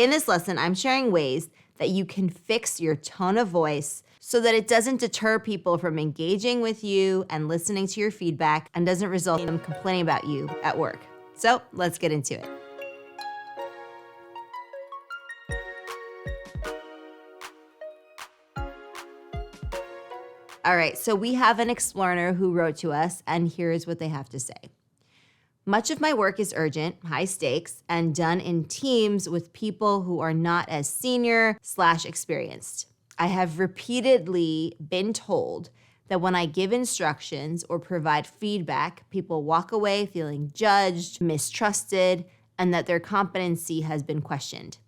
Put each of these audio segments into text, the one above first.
In this lesson, I'm sharing ways that you can fix your tone of voice so that it doesn't deter people from engaging with you and listening to your feedback and doesn't result in them complaining about you at work. So let's get into it. All right, so we have an Explearner who wrote to us, and here's what they have to say. Much of my work is urgent, high stakes, and done in teams with people who are not as senior/experienced. I have repeatedly been told that when I give instructions or provide feedback, people walk away feeling judged, mistrusted, and that their competency has been questioned.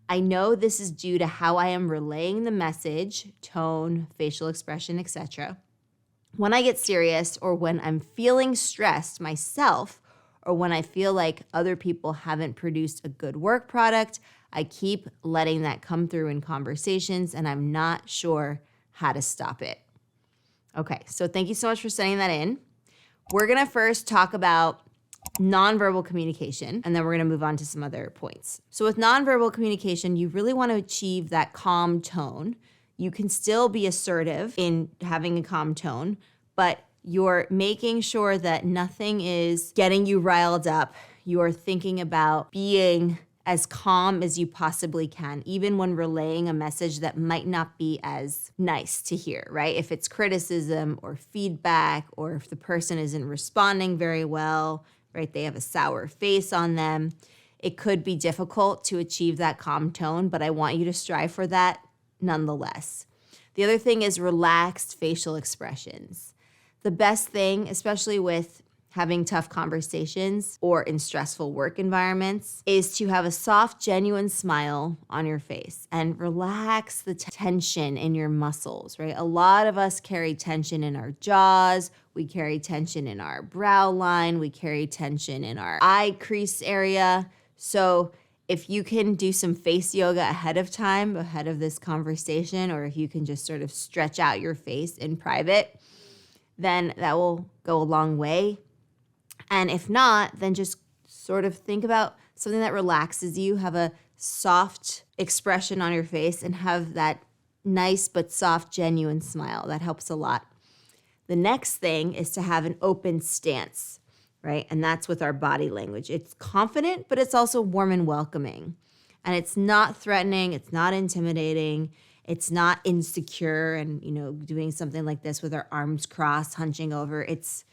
I know this is due to how I am relaying the message, tone, facial expression, etc. When I get serious or when I'm feeling stressed myself or when I feel like other people haven't produced a good work product, I keep letting that come through in conversations and I'm not sure how to stop it. Okay, so thank you so much for sending that in. We're gonna first talk about nonverbal communication, and then we're gonna move on to some other points. So with nonverbal communication, you really wanna achieve that calm tone. You can still be assertive in having a calm tone, but you're making sure that nothing is getting you riled up. You're thinking about being as calm as you possibly can, even when relaying a message that might not be as nice to hear, right? If it's criticism or feedback, or if the person isn't responding very well, right? They have a sour face on them. It could be difficult to achieve that calm tone, but I want you to strive for that nonetheless. The other thing is relaxed facial expressions. The best thing, especially with having tough conversations or in stressful work environments, is to have a soft, genuine smile on your face and relax the tension in your muscles, right? A lot of us carry tension in our jaws, we carry tension in our brow line, we carry tension in our eye crease area. So if you can do some face yoga ahead of time, ahead of this conversation, or if you can just sort of stretch out your face in private, then that will go a long way. And if not, then just sort of think about something that relaxes you, have a soft expression on your face, and have that nice but soft, genuine smile. That helps a lot. The next thing is to have an open stance, right? And that's with our body language. It's confident, but it's also warm and welcoming. And it's not threatening, it's not intimidating, it's not insecure and, doing something like this with our arms crossed, hunching over. It's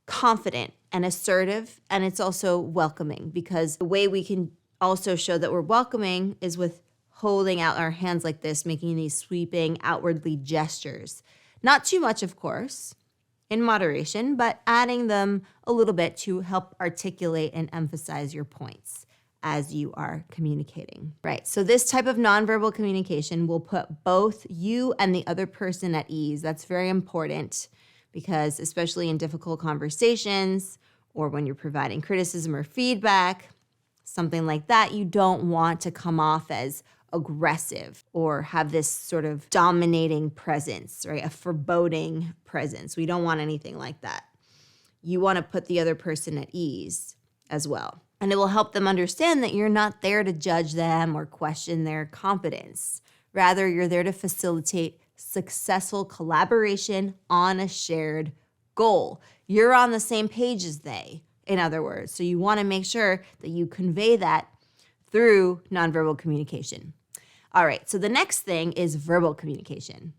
confident and assertive, and it's also welcoming, because the way we can also show that we're welcoming is with holding out our hands like this, making these sweeping outwardly gestures. Not too much, of course, in moderation, but adding them a little bit to help articulate and emphasize your points as you are communicating. Right, so this type of nonverbal communication will put both you and the other person at ease. That's very important, because especially in difficult conversations or when you're providing criticism or feedback, something like that, you don't want to come off as aggressive or have this sort of dominating presence, right? A foreboding presence. We don't want anything like that. You want to put the other person at ease as well. And it will help them understand that you're not there to judge them or question their competence. Rather, you're there to facilitate successful collaboration on a shared goal. You're on the same page as they, in other words. So you want to make sure that you convey that through nonverbal communication. All right, so the next thing is verbal communication.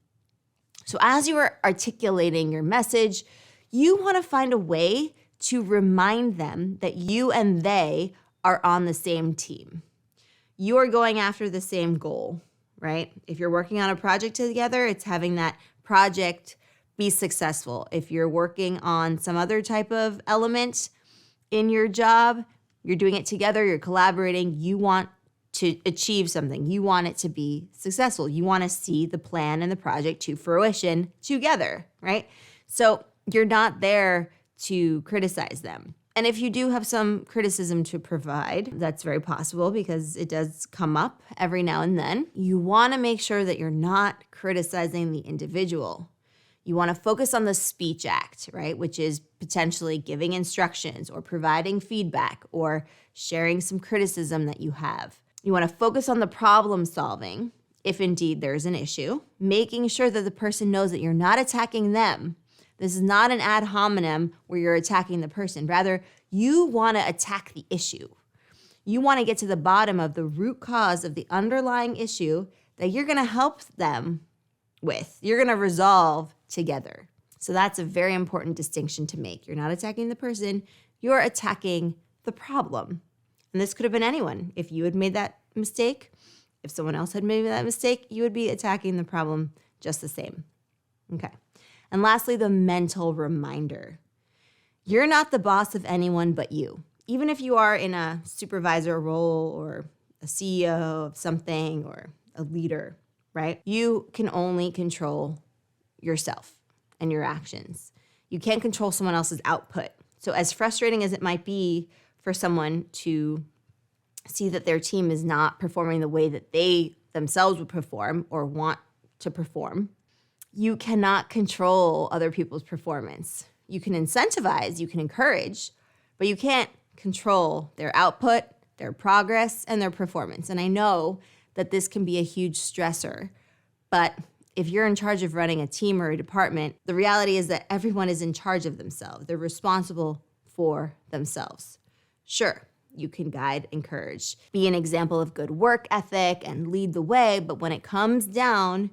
So as you are articulating your message, you want to find a way to remind them that you and they are on the same team. You are going after the same goal, right? If you're working on a project together, it's having that project be successful. If you're working on some other type of element in your job, you're doing it together, you're collaborating, you want to achieve something. You want it to be successful. You want to see the plan and the project to fruition together, right? So you're not there to criticize them. And if you do have some criticism to provide, that's very possible because it does come up every now and then. You want to make sure that you're not criticizing the individual. You want to focus on the speech act, right? Which is potentially giving instructions or providing feedback or sharing some criticism that you have. You want to focus on the problem solving, if indeed there's an issue, making sure that the person knows that you're not attacking them. This is not an ad hominem where you're attacking the person. Rather, you want to attack the issue. You want to get to the bottom of the root cause of the underlying issue that you're going to help them with. You're going to resolve together. So that's a very important distinction to make. You're not attacking the person, you're attacking the problem. And this could have been anyone. If you had made that mistake, if someone else had made that mistake, you would be attacking the problem just the same. Okay. And lastly, the mental reminder. You're not the boss of anyone but you. Even if you are in a supervisor role or a CEO of something or a leader, right? You can only control yourself and your actions. You can't control someone else's output. So as frustrating as it might be for someone to see that their team is not performing the way that they themselves would perform or want to perform, you cannot control other people's performance. You can incentivize, you can encourage, but you can't control their output, their progress, and their performance. And I know that this can be a huge stressor, but if you're in charge of running a team or a department, the reality is that everyone is in charge of themselves. They're responsible for themselves. Sure, you can guide, encourage, be an example of good work ethic and lead the way, but when it comes down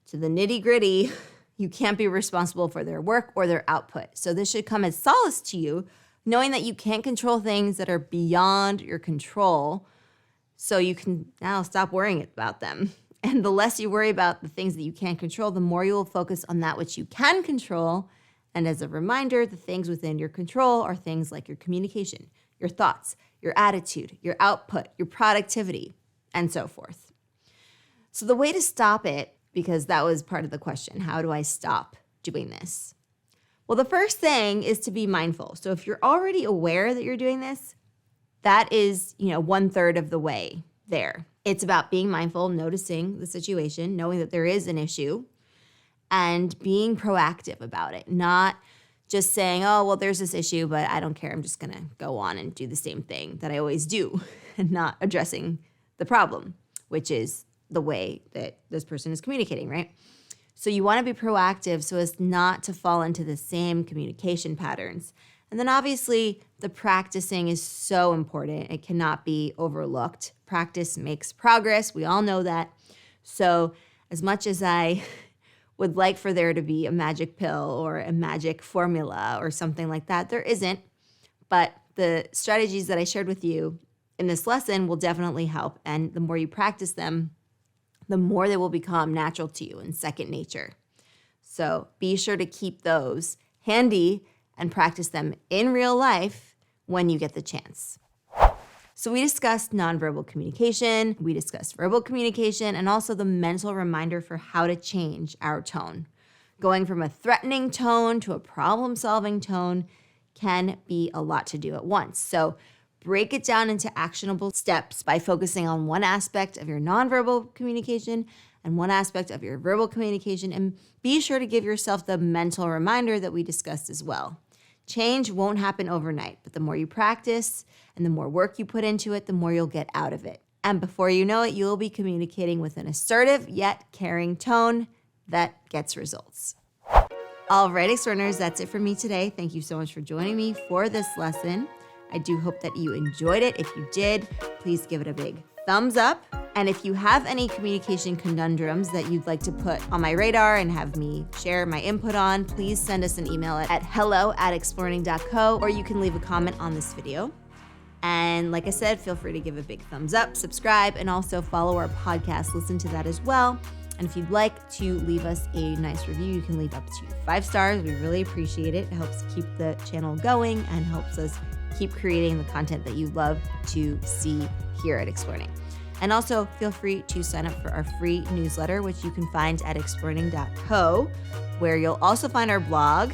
to the nitty-gritty, you can't be responsible for their work or their output. So this should come as solace to you, knowing that you can't control things that are beyond your control, so you can now stop worrying about them. And the less you worry about the things that you can't control, the more you will focus on that which you can control. And as a reminder, the things within your control are things like your communication, your thoughts, your attitude, your output, your productivity, and so forth. So the way to stop it, because that was part of the question, how do I stop doing this? Well, the first thing is to be mindful. So if you're already aware that you're doing this, that is, 1/3 of the way there. It's about being mindful, noticing the situation, knowing that there is an issue, and being proactive about it, not just saying, oh, well, there's this issue, but I don't care. I'm just going to go on and do the same thing that I always do and not addressing the problem, which is the way that this person is communicating, right? So you want to be proactive so as not to fall into the same communication patterns. And then obviously the practicing is so important. It cannot be overlooked. Practice makes progress. We all know that. So as much as I would like for there to be a magic pill or a magic formula or something like that, there isn't. But the strategies that I shared with you in this lesson will definitely help. And the more you practice them, the more they will become natural to you and second nature. So be sure to keep those handy and practice them in real life when you get the chance. So we discussed nonverbal communication, we discussed verbal communication, and also the mental reminder for how to change our tone. Going from a threatening tone to a problem-solving tone can be a lot to do at once. So break it down into actionable steps by focusing on one aspect of your nonverbal communication and one aspect of your verbal communication, and be sure to give yourself the mental reminder that we discussed as well. Change won't happen overnight, but the more you practice and the more work you put into it, the more you'll get out of it. And before you know it, you'll be communicating with an assertive yet caring tone that gets results. All right, Explearners, that's it for me today. Thank you so much for joining me for this lesson. I do hope that you enjoyed it. If you did, please give it a big thumbs up. And if you have any communication conundrums that you'd like to put on my radar and have me share my input on, please send us an email at hello@explearning.co, or you can leave a comment on this video. And like I said, feel free to give a big thumbs up, subscribe, and also follow our podcast. Listen to that as well. And if you'd like to leave us a nice review, you can leave up to 5 stars. We really appreciate it. It helps keep the channel going and helps us keep creating the content that you love to see here at Explearning. And also feel free to sign up for our free newsletter, which you can find at explearning.co, where you'll also find our blog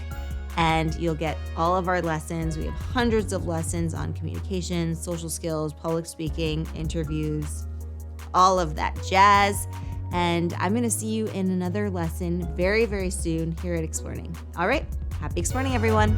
and you'll get all of our lessons. We have hundreds of lessons on communication, social skills, public speaking, interviews, all of that jazz. And I'm going to see you in another lesson very, very soon here at Explearning. All right, happy Explearning, everyone.